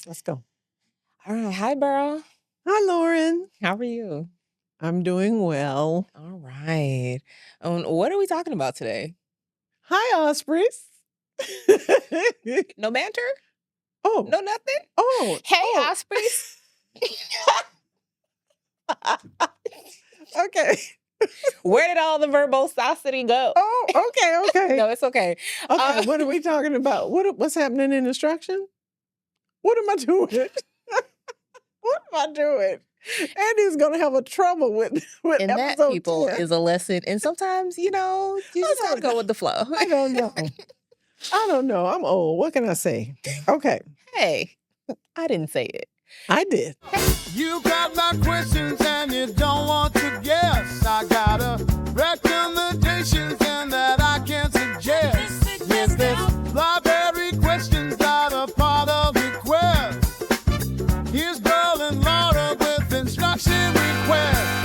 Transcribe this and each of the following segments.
Let's go. All right. Hi, Beryl. Hi, Lauren. How are you? I'm doing well. All right. What are we talking about today? Hi, Ospreys. No banter? Oh. No nothing? Oh. Hey, oh. Ospreys. Okay. Where did all the verbosity go? Oh, okay. No, it's okay. Okay, what are we talking about? What's happening in instruction? What am I doing? What am I doing? Andy's gonna have a trouble with and that, episode people, 10. is a lesson. And sometimes, you just gotta go with the flow. I don't know. I don't know. I'm old. What can I say? Okay. Hey, I didn't say it. I did. You got my questions and you don't want to guess. I got a recommendations and that I can suggest. Yes, this library questions are a part of request. Here's Beryl and Laura with instruction request.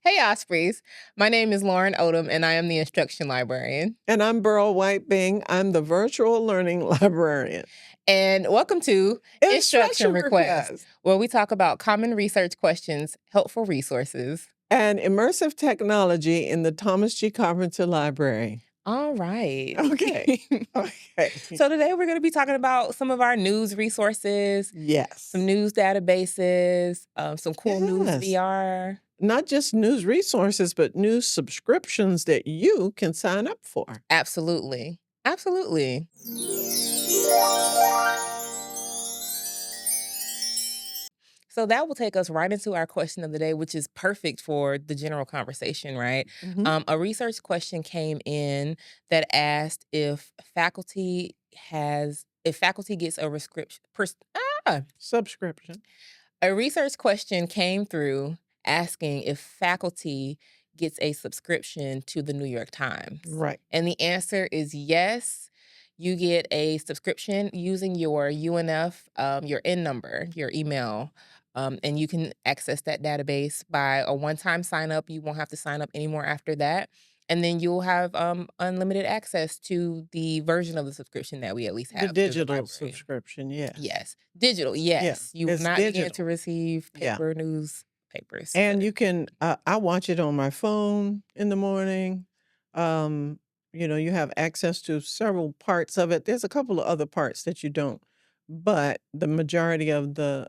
Hey, Ospreys. My name is Lauren Odom, and I am the Instruction Librarian. And I'm Beryl White-Bing. I'm the Virtual Learning Librarian. And welcome to Instruction Requests, where we talk about common research questions, helpful resources, and immersive technology in the Thomas G. Carpenter Library. All right. Okay. Okay. So today we're going to be talking about some of our news resources. Yes. Some news databases, some cool news VR. Not just news resources, but news subscriptions that you can sign up for. Absolutely. Absolutely. So that will take us right into our question of the day, which is perfect for the general conversation, right? Mm-hmm. A research question came in that asked if faculty gets a subscription. A research question came through asking if faculty gets a subscription to the New York Times. Right. And the answer is yes. You get a subscription using your UNF, your N number, your email, and you can access that database by a one-time sign up. You won't have to sign up anymore after that. And then you'll have unlimited access to the version of the subscription that we at least have. The digital subscription, yes. Yes. Digital, yes. Yeah, You will not begin to receive paper newspapers. And you can, I watch it on my phone in the morning. You have access to several parts of it. There's a couple of other parts that you don't, but the majority of the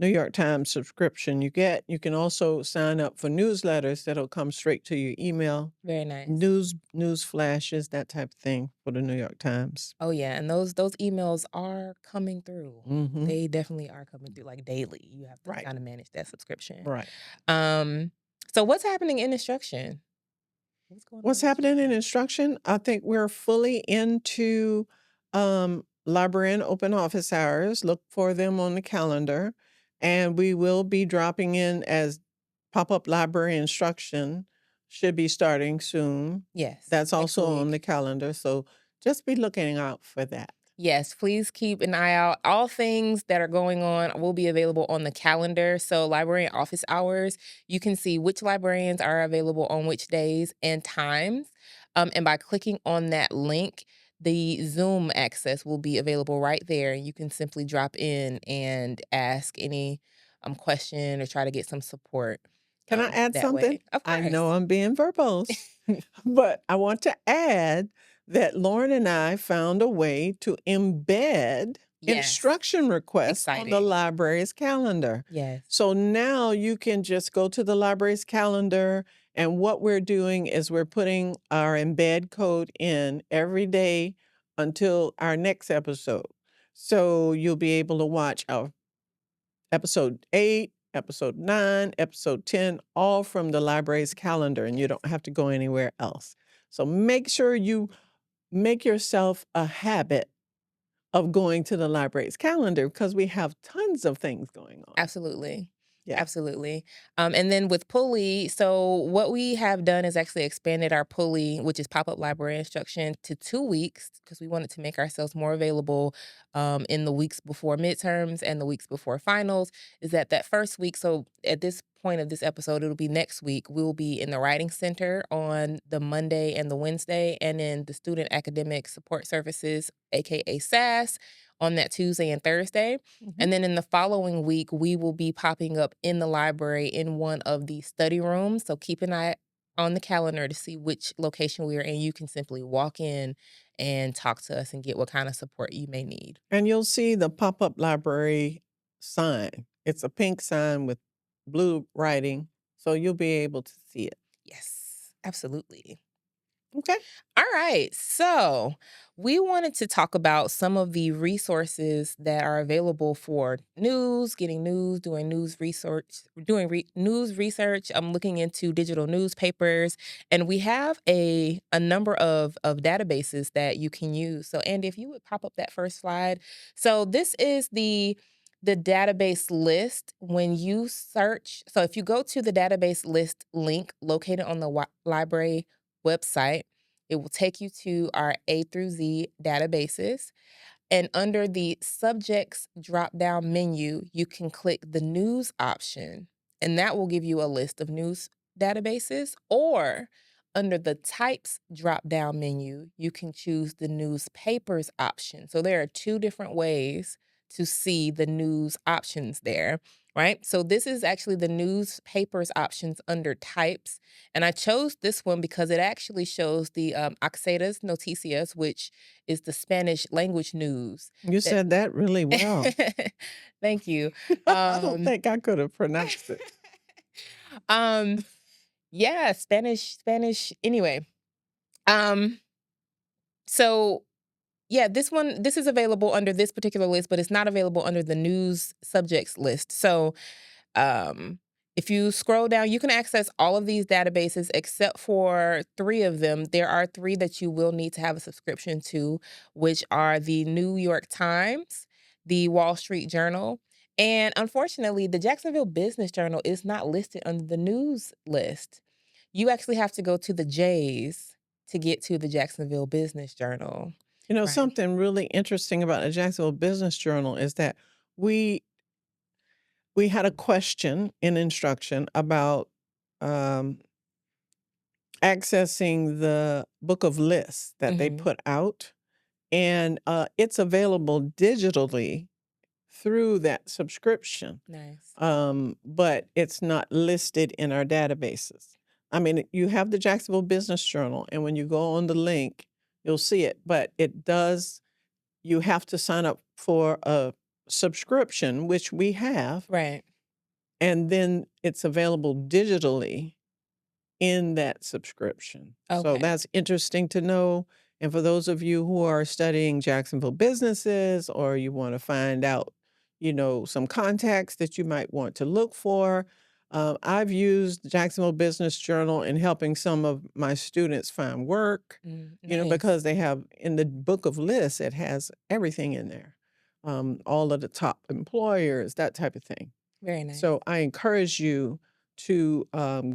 New York Times subscription you get. You can also sign up for newsletters that'll come straight to your email. Very nice. News flashes, that type of thing for the New York Times. Oh yeah, and those emails are coming through. Mm-hmm. They definitely are coming through like daily. You have to kind of manage that subscription. Right. So what's happening in instruction? What's happening in instruction? I think we're fully into librarian open office hours. Look for them on the calendar. And we will be dropping in as pop-up library instruction should be starting soon. Yes. That's also on the calendar. So just be looking out for that. Yes, please keep an eye out. All things that are going on will be available on the calendar. So librarian office hours, you can see which librarians are available on which days and times. And by clicking on that link, the Zoom access will be available right there. You can simply drop in and ask any question or try to get some support. Can I add something? Of course. I know I'm being verbose, but I want to add that Lauren and I found a way to embed instruction requests on the library's calendar. Yes. So now you can just go to the library's calendar, and what we're doing is we're putting our embed code in every day until our next episode. So you'll be able to watch our episode 8, episode 9, episode 10, all from the library's calendar, and you don't have to go anywhere else. So make sure you make yourself a habit of going to the library's calendar because we have tons of things going on. Absolutely. Yeah. Absolutely. And then with Pulley, so what we have done is actually expanded our Pulley, which is pop-up library instruction, to 2 weeks because we wanted to make ourselves more available in the weeks before midterms and the weeks before finals. Is that first week? So at this point of this episode, it'll be next week. We'll be in the Writing Center on the Monday and the Wednesday, and in the Student Academic Support Services, aka SAS, on that Tuesday and Thursday. And then in the following week, we will be popping up in the library in one of the study rooms. So keep an eye on the calendar to see which location we are in. You can simply walk in and talk to us and get what kind of support you may need. And you'll see the pop-up library sign. It's a pink sign with blue writing, so you'll be able to see it. Yes, absolutely. Okay. All right. So we wanted to talk about some of the resources that are available for news, getting news, doing news research, news research. I'm looking into digital newspapers, and we have a number of databases that you can use. So Andy, if you would pop up that first slide. So this is the database list. When you search, so if you go to the database list link located on the library website, it will take you to our A through Z databases. And under the subjects drop down menu, you can click the news option, and that will give you a list of news databases. Or under the types drop down menu, you can choose the newspapers option. So there are two different ways to see the news options there, right? So this is actually the newspapers options under types. And I chose this one because it actually shows the Accetas Noticias, which is the Spanish language news. You said that really well. Thank you. I don't think I could have pronounced it. Yeah, Spanish. Anyway, so yeah, this is available under this particular list, but it's not available under the news subjects list. So, if you scroll down, you can access all of these databases except for 3 of them. There are 3 that you will need to have a subscription to, which are the New York Times, the Wall Street Journal, and unfortunately, the Jacksonville Business Journal is not listed under the news list. You actually have to go to the J's to get to the Jacksonville Business Journal. You know, Right. something really interesting about the Jacksonville Business Journal is that we had a question in instruction about accessing the book of lists that they put out, and it's available digitally through that subscription. Nice. But it's not listed in our databases. I mean, you have the Jacksonville Business Journal, and when you go on the link, you'll see it, but you have to sign up for a subscription, which we have, Right. and then it's available digitally in that subscription. So Okay. that's interesting to know. And for those of you who are studying Jacksonville businesses, or you want to find out, some contacts that you might want to look for, I've used the Jacksonville Business Journal in helping some of my students find work, Nice. because they have in the book of lists, it has everything in there, all of the top employers, that type of thing. Very nice. So I encourage you to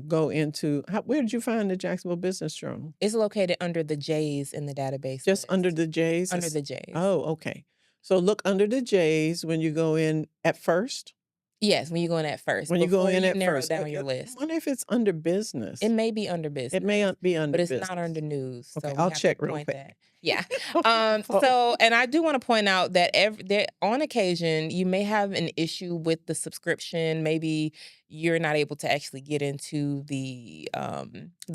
go into, where did you find the Jacksonville Business Journal? It's located under the J's in the database Just list. under the J's? Under the J's. Oh, okay. So look under the J's when you go in at first. Yes, when you go in at first. When you go before in you at narrow first. down your list. I wonder if it's under business. It may be under business. It may be under but it's business. not under news. Okay, so we I'll have to check real point quick. that. Yeah. And I do want to point out that on occasion you may have an issue with the subscription. Maybe you're not able to actually get into the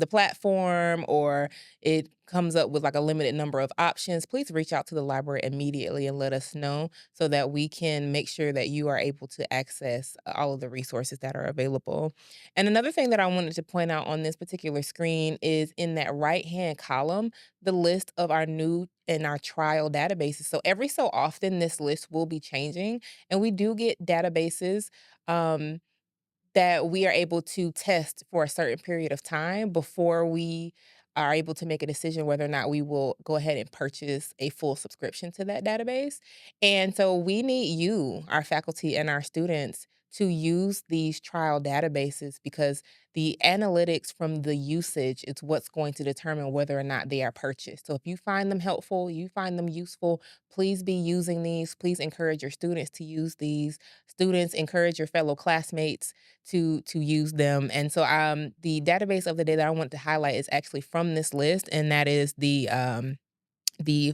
platform, or it comes up with like a limited number of options. Please reach out to the library immediately and let us know so that we can make sure that you are able to access all of the resources that are available. And another thing that I wanted to point out on this particular screen is in that right-hand column, the list of our new and our trial databases. So every so often, this list will be changing, and we do get databases that we are able to test for a certain period of time before we are able to make a decision whether or not we will go ahead and purchase a full subscription to that database. And so we need you, our faculty and our students, to use these trial databases because the analytics from the usage is what's going to determine whether or not they are purchased. So if you find them helpful, you find them useful, please be using these. Please encourage your students to use these. Students, encourage your fellow classmates to use them. And so the database of the day that I want to highlight is actually from this list, and that is the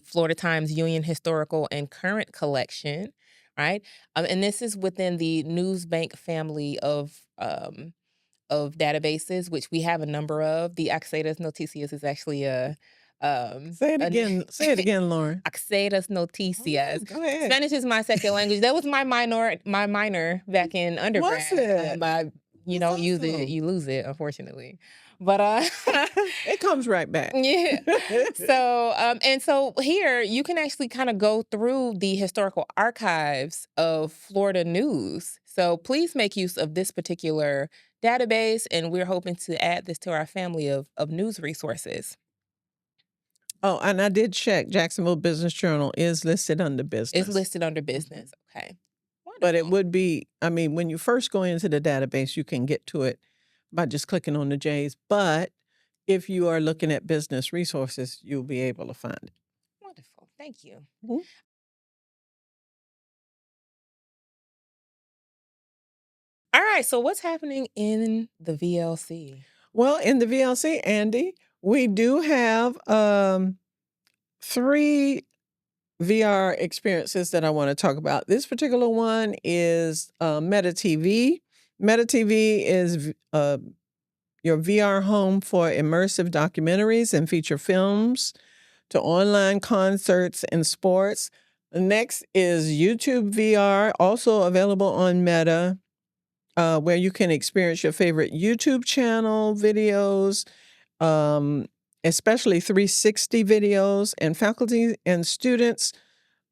Florida Times Union Historical and Current Collection, right? And this is within the Newsbank family of databases, which we have a number of. The Acceitas Noticias is actually Say it again. Say it again, Lauren. Acceitas Noticias. Go ahead. Spanish is my second language. That was my minor back in undergrad. Was it? But you don't use it, you lose it, unfortunately. But it comes right back. Yeah. So and so here you can actually kind of go through the historical archives of Florida news. So please make use of this particular database, and we're hoping to add this to our family of news resources. Oh, and I did check. Jacksonville Business Journal is listed under business. It's listed under business. Okay. Wonderful. But it would be, I mean, when you first go into the database, you can get to it by just clicking on the J's. But if you are looking at business resources, you'll be able to find it. Wonderful. Thank you. Mhm. All right. So what's happening in the VLC? Well, in the VLC, Andy, we do have 3 VR experiences that I want to talk about. This particular one is Meta TV. Meta TV is your VR home for immersive documentaries and feature films to online concerts and sports. Next is YouTube VR, also available on Meta, where you can experience your favorite YouTube channel videos, especially 360 videos, and faculty and students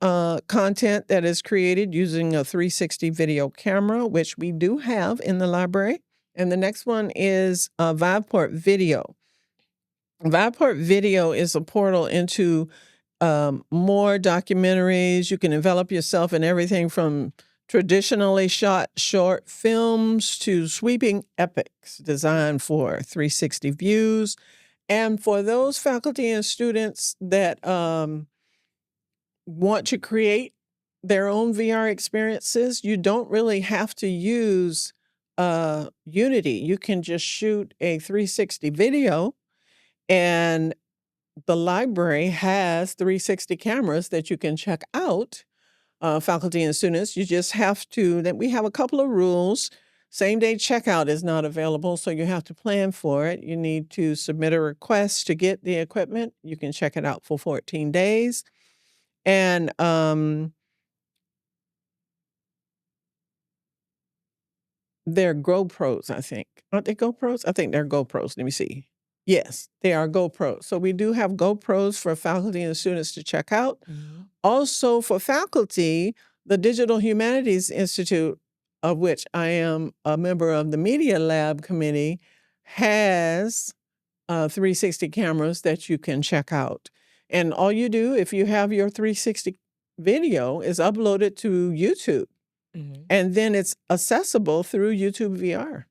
content that is created using a 360 video camera, which we do have in the library. And the next one is Viveport Video. Viveport Video is a portal into more documentaries. You can envelop yourself in everything from traditionally shot short films to sweeping epics designed for 360 views. And for those faculty and students that want to create their own VR experiences, you don't really have to use Unity. You can just shoot a 360 video, and the library has 360 cameras that you can check out, faculty and students. You just have to, that we have a couple of rules. Same day checkout is not available, so you have to plan for it. You need to submit a request to get the equipment. You can check it out for 14 days. And they're GoPros, I think. Aren't they GoPros? I think they're GoPros. Let me see. Yes, they are GoPros. So we do have GoPros for faculty and students to check out. Mm-hmm. Also for faculty, the Digital Humanities Institute, of which I am a member of the Media Lab Committee, has 360 cameras that you can check out. And all you do, if you have your 360 video, is upload it to YouTube. Mm-hmm. And then it's accessible through YouTube VR.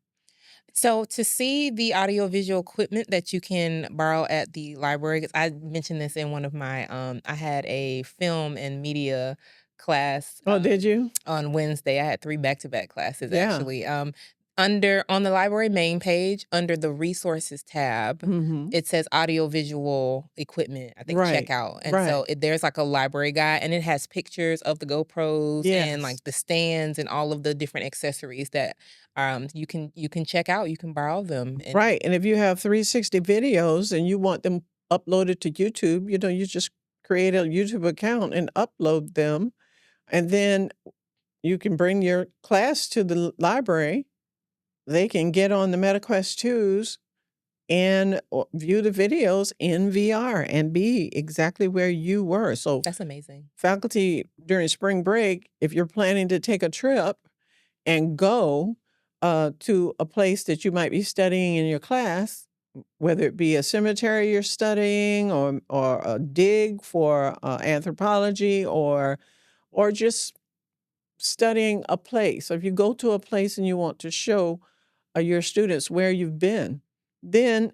So to see the audiovisual equipment that you can borrow at the library, 'cause I mentioned this in one of my, I had a film and media class. Oh, did you? On Wednesday. I had 3 back-to-back classes, Yeah. actually. On the library main page, under the resources tab, Mhm. it says audiovisual equipment, I think Right, checkout. And right. so there's like a library guide, and it has pictures of the GoPros and Yes. like the stands and all of the different accessories that you can check out. You can borrow them. And Right. And if you have 360 videos and you want them uploaded to YouTube, you just create a YouTube account and upload them. And then you can bring your class to the library. They can get on the MetaQuest 2s and view the videos in VR and be exactly where you were. So that's amazing. faculty during spring break, if you're planning to take a trip and go to a place that you might be studying in your class, whether it be a cemetery you're studying or a dig for anthropology or just studying a place, or if you go to a place and you want to show your students where you've been, then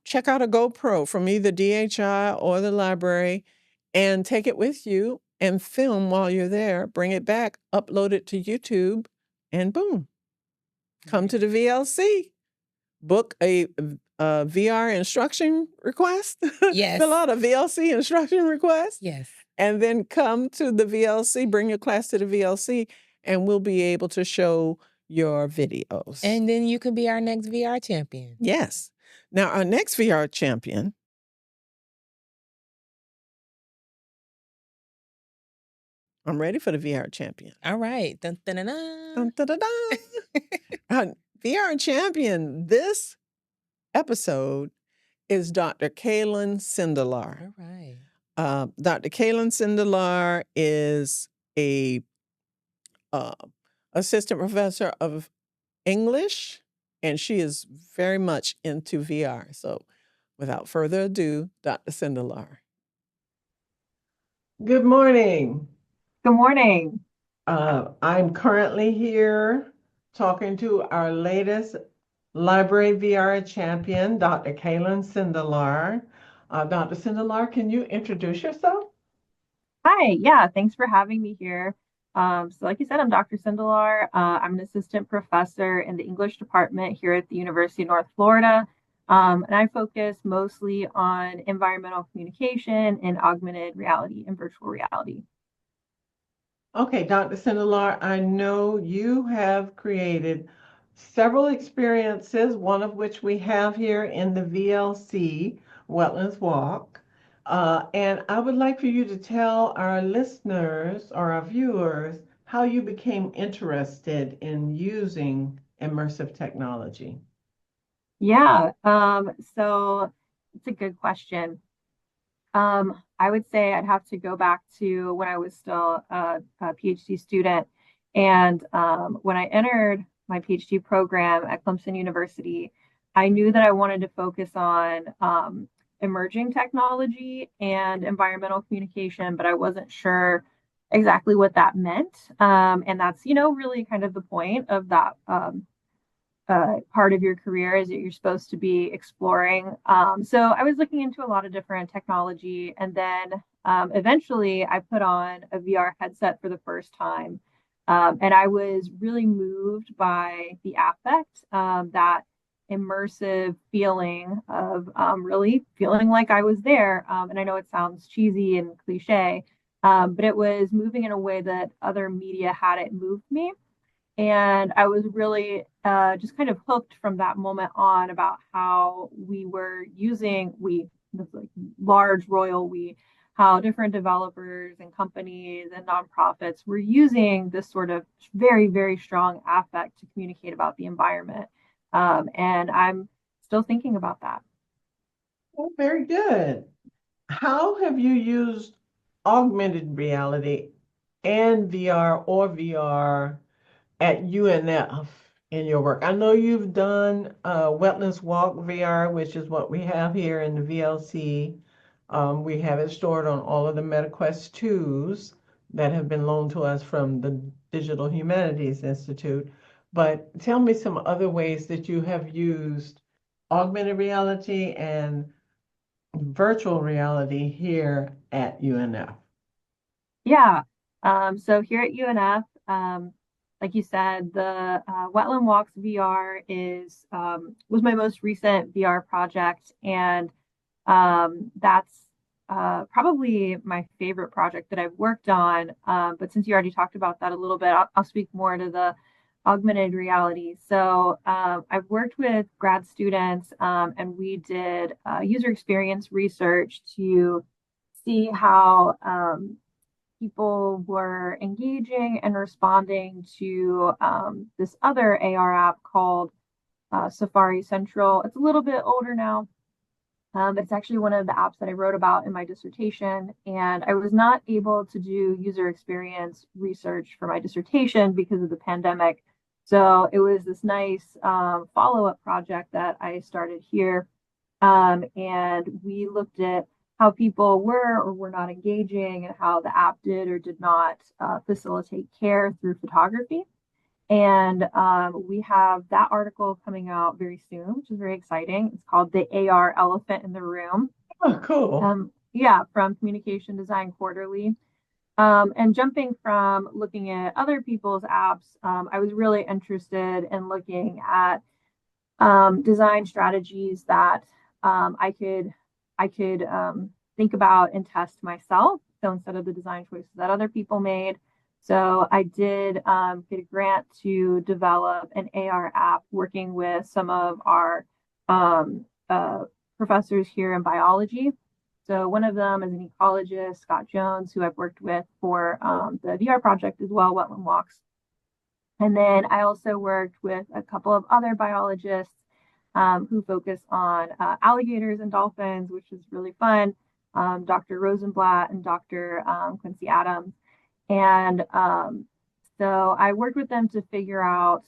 check out a GoPro from either DHI or the library and take it with you and film while you're there. Bring it back, upload it to YouTube, and boom, come to the VLC. Book a VR instruction request. Yes. Fill out a VLC instruction request. Yes. And then come to the VLC, bring your class to the VLC, and we'll be able to show your videos. And then you can be our next VR champion. Yes. Now, our next VR champion, I'm ready for the VR champion. All right. Dun, dun, dun, dun. Dun, dun, dun, dun. Our VR champion this episode is Dr. Kailan Sindelar. All right. Dr. Kailan Sindelar is a assistant professor of English, and she is very much into VR. So without further ado, Dr. Sindelar. Good morning. Good morning. I'm currently here talking to our latest Library VR champion, Dr. Kailan Sindelar. Dr. Sindelar, can you introduce yourself? Hi, yeah, thanks for having me here. So like you said, I'm Dr. Sindelar. I'm an assistant professor in the English department here at the University of North Florida. And I focus mostly on environmental communication and augmented reality and virtual reality. Okay, Dr. Sindelar, I know you have created several experiences, one of which we have here in the VLC, Wetlands Walk. And I would like for you to tell our listeners or our viewers how you became interested in using immersive technology. Yeah, so it's a good question. I would say I'd have to go back to when I was still a PhD student. And when I entered my PhD program at Clemson University, I knew that I wanted to focus on emerging technology and environmental communication, but I wasn't sure exactly what that meant. And that's, really kind of the point of that part of your career is that you're supposed to be exploring. So I was looking into a lot of different technology, and then eventually I put on a VR headset for the first time. And I was really moved by the affect, that immersive feeling of really feeling like I was there. And I know it sounds cheesy and cliche, but it was moving in a way that other media hadn't moved me. And I was really just kind of hooked from that moment on about how we were using, this like large royal we, how different developers and companies and nonprofits were using this sort of very, very strong affect to communicate about the environment. And I'm still thinking about that. Oh, very good. How have you used augmented reality and VR or VR at UNF in your work? I know you've done Wetlands Walk VR, which is what we have here in the VLC. We have it stored on all of the MetaQuest 2s that have been loaned to us from the Digital Humanities Institute. But tell me some other ways that you have used augmented reality and virtual reality here at UNF. Yeah. So here at UNF, like you said, the Wetland Walks VR was my most recent VR project, and that's probably my favorite project that I've worked on. But since you already talked about that a little bit, I'll speak more to the augmented reality. So I've worked with grad students, and we did user experience research to see how people were engaging and responding to this other AR app called Safari Central. It's a little bit older now, but it's actually one of the apps that I wrote about in my dissertation. And I was not able to do user experience research for my dissertation because of the pandemic. So it was this nice follow-up project that I started here. And we looked at how people were or were not engaging and how the app did or did not facilitate care through photography. And we have that article coming out very soon, which is very exciting. It's called The AR Elephant in the Room. Oh, cool. Yeah, from Communication Design Quarterly. And jumping from looking at other people's apps, I was really interested in looking at design strategies that I could think about and test myself. So instead of the design choices that other people made, so I did get a grant to develop an AR app working with some of our um, professors here in biology. So one of them is an ecologist, Scott Jones, who I've worked with for the VR project as well, Wetland Walks. And then I also worked with a couple of other biologists who focus on alligators and dolphins, which is really fun. Dr. Rosenblatt and Dr. Quincy Adams. And so I worked with them to figure out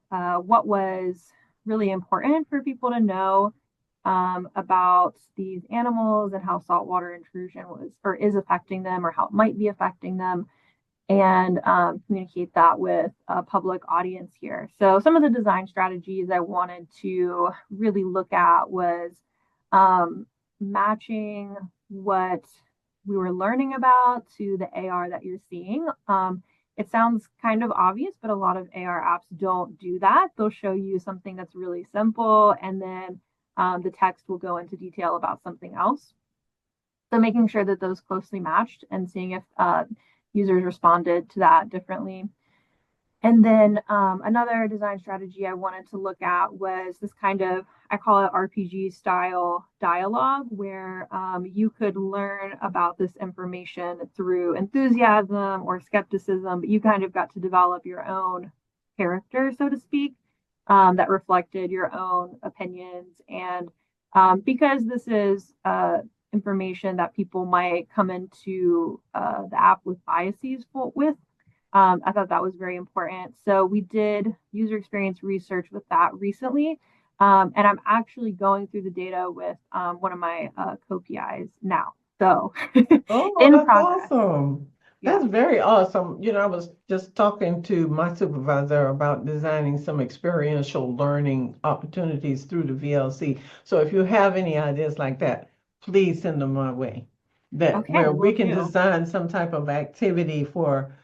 what was really important for people to know about these animals and how saltwater intrusion was or is affecting them or how it might be affecting them, and communicate that with a public audience here. So some of the design strategies I wanted to really look at was matching what we were learning about to the AR that you're seeing. It sounds kind of obvious, but a lot of AR apps don't do that. They'll show you something that's really simple, and then the text will go into detail about something else. So making sure that those closely matched and seeing if users responded to that differently. And then another design strategy I wanted to look at was this kind of, I call it RPG style dialogue, where you could learn about this information through enthusiasm or skepticism, but you kind of got to develop your own character, so to speak, that reflected your own opinions. And because this is information that people might come into the app with biases with, I thought that was very important. So we did user experience research with that recently. And I'm actually going through the data with one of my co-PIs now. So Oh, in that's progress. awesome. Yeah. That's very awesome. I was just talking to my supervisor about designing some experiential learning opportunities through the VLC. So if you have any ideas like that, please send them my way. That Okay, where we will can do. design some type of activity for,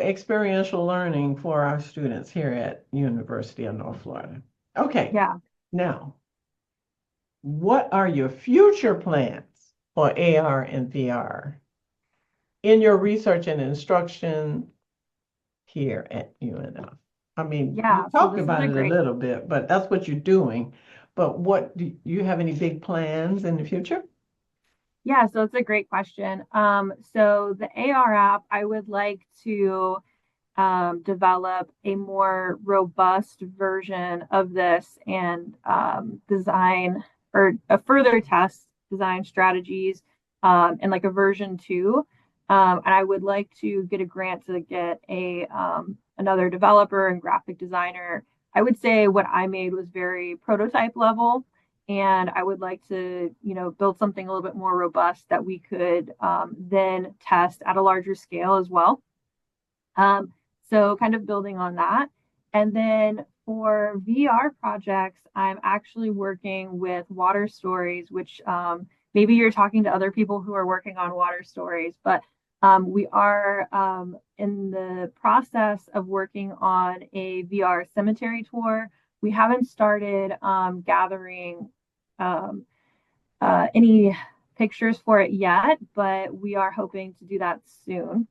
experiential learning for our students here at University of North Florida. Okay, Yeah. now, what are your future plans for AR and VR in your research and instruction here at UNF? I mean, you Yeah. So talked this is about a it a great. little bit, but that's what you're doing. But what do you have any big plans in the future? Yeah, so it's a great question. So the AR app, I would like to develop a more robust version of this and design or a further test design strategies and like a version 2. And I would like to get a grant to get a another developer and graphic designer. I would say what I made was very prototype level, and I would like to, build something a little bit more robust that we could then test at a larger scale as well. So kind of building on that. And then for VR projects, I'm actually working with water stories, which maybe you're talking to other people who are working on water stories, but we are in the process of working on a VR cemetery tour. We haven't started gathering um, any pictures for it yet, but we are hoping to do that soon.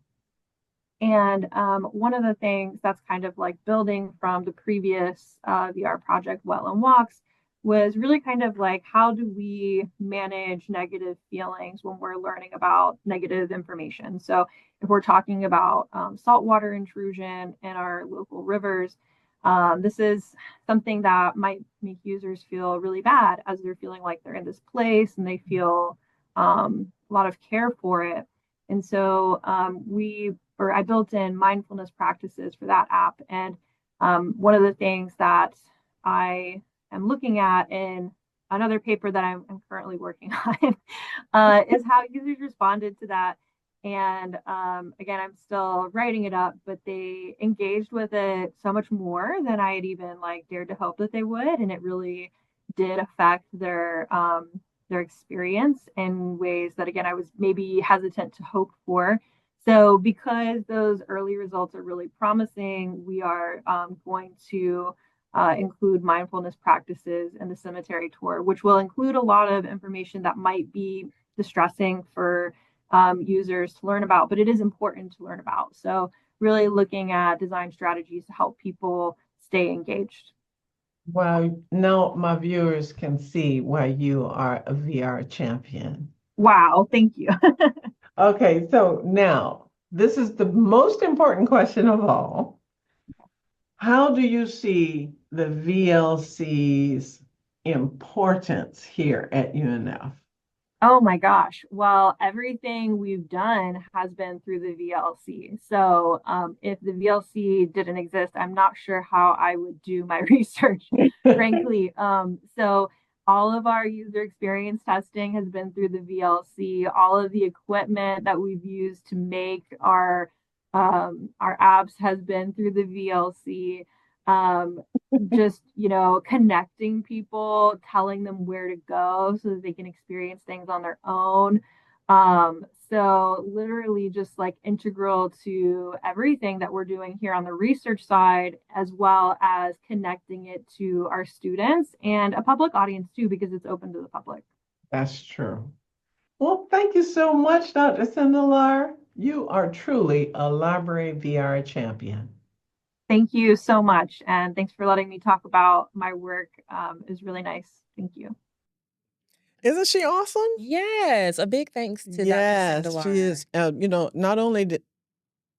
And one of the things that's kind of like building from the previous VR project, Wetland Walks, was really kind of like how do we manage negative feelings when we're learning about negative information? So if we're talking about saltwater intrusion in our local rivers, this is something that might make users feel really bad as they're feeling like they're in this place and they feel a lot of care for it. And so I built in mindfulness practices for that app. And one of the things that I am looking at in another paper that I'm currently working on is how users responded to that. And again, I'm still writing it up, but they engaged with it so much more than I had even like dared to hope that they would, and it really did affect their experience in ways that again I was maybe hesitant to hope for. So because those early results are really promising, we are going to include mindfulness practices in the cemetery tour, which will include a lot of information that might be distressing for users to learn about, but it is important to learn about. So really looking at design strategies to help people stay engaged. Well, now my viewers can see why you are a VR champion. Wow, thank you. Okay, so now this is the most important question of all. How do you see the VLC's importance here at UNF? Oh my gosh. Well, everything we've done has been through the VLC. So if the VLC didn't exist, I'm not sure how I would do my research, frankly. So all of our user experience testing has been through the VLC. All of the equipment that we've used to make our apps has been through the VLC. Um, just connecting people, telling them where to go so that they can experience things on their own. So literally just like integral to everything that we're doing here on the research side, as well as connecting it to our students and a public audience too, because it's open to the public. That's true. Well, thank you so much, Dr. Sindelar. You are truly a library VR champion. Thank you so much. And thanks for letting me talk about my work. It was really nice. Thank you. Isn't she awesome? Yes, a big thanks to Yes, Dr. Sindelar. she is. Not only did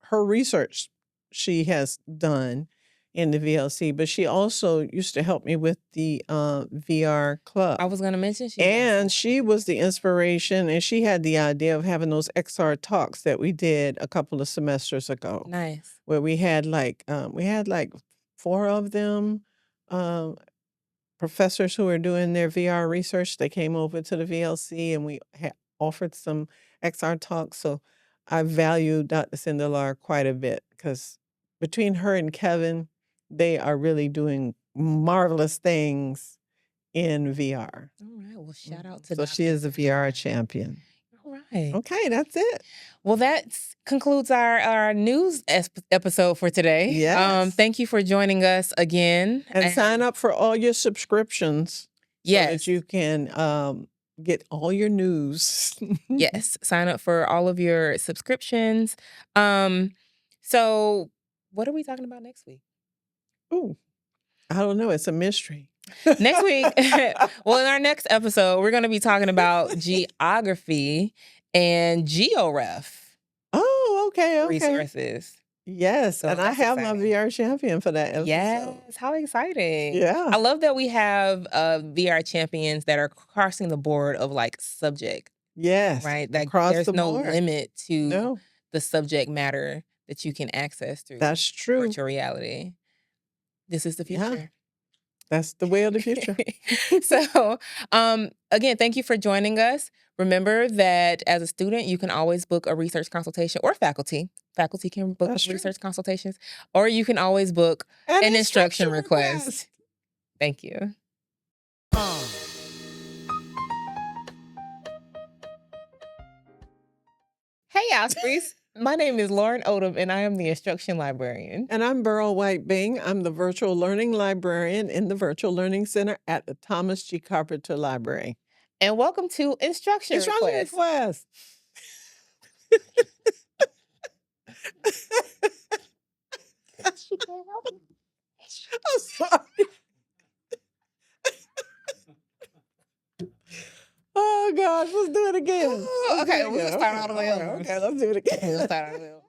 her research she has done in the VLC, but she also used to help me with the VR club. I was going to mention she was the inspiration, and she had the idea of having those XR talks that we did a couple of semesters ago. Nice. Where we had like 4 of them, professors who were doing their VR research. They came over to the VLC, and we offered some XR talks. So I value Dr. Sindelar quite a bit because between her and Kevin, they are really doing marvelous things in VR. All right. Well, shout out to So she is a VR champion. All right. Okay, that's it. Well, that concludes our news episode for today. Yes. Thank you for joining us again. And sign up for all your subscriptions. Yes. So that you can get all your news. Yes. Sign up for all of your subscriptions. So what are we talking about next week? Ooh, I don't know. It's a mystery. Next week, well, in our next episode, we're going to be talking about geography and GeoRef. Oh, okay. Resources. Yes, So and I that's have exciting. my VR champion for that episode. Yes, how exciting. Yeah. I love that we have VR champions that are crossing the board of like subject, Yes. right? That across there's the no board. limit to No, the subject matter that you can access through that's true. virtual reality. This is the Yeah. future. That's the way of the future. So, again, thank you for joining us. Remember that as a student, you can always book a research consultation, or faculty. Faculty can book That's true. research consultations, or you can always book an instruction request. Thank you. Hey, Ospreys. My name is Lauren Odom, and I am the instruction librarian. And I'm Beryl White-Bing. I'm the Virtual Learning Librarian in the Virtual Learning Center at the Thomas G. Carpenter Library. And welcome to Instruction Request. She can't help it. I'm sorry. Oh, gosh. Let's do it again. Okay, we'll start all the way over. Okay, let's do it again. We'll start all the way over.